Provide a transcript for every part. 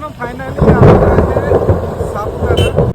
मित्रांनो फायनली आपण आहे सापुतारा.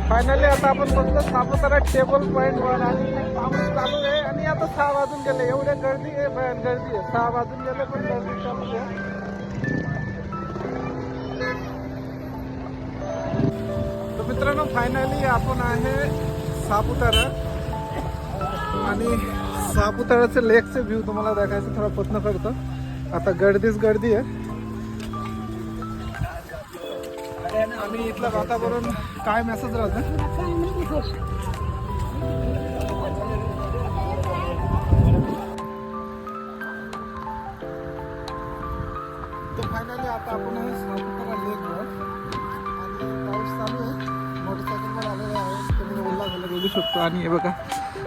फायनली आता आपण बसलो सापुतारा टेबल पॉइंट वर आणि पाऊस चालू आहे आणि आता 6 वाजून गेले. एवढे गर्दी आहे, भयान गर्दी आहे. 6 वाजून गेले पण गर्दी चालू आहे. तर मित्रांनो फायनली आपण आहे सापुतारा आणि सापुताराचं लेकचं व्ह्यू तुम्हाला दाखवायचं थोडा प्रयत्न करतो. आता गर्दीच गर्दी आहे आणि इथलं वातावरण काय मेसेज राहतं. तर फायनली आता आपण आहे सापुतारा लेकवर आणि पाऊस चालू आहे. मोटरसायकलवर आलेला आहे, तुम्ही ओला झाला बघू शकतो. आणि हे बघा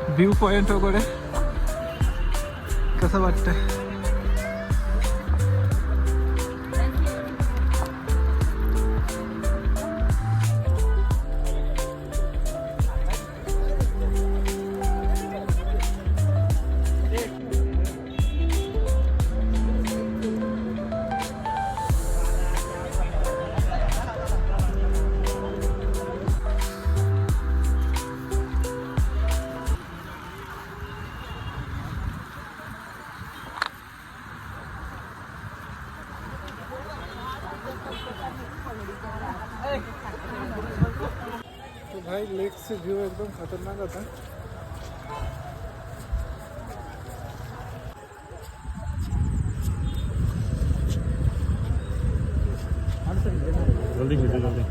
व्ह्यू पॉइंट वगैरे कसं वाटतंय. तो भाई लेक से व्यू एकदम खतरनाक आता. जल्दी खींचो जल्दी.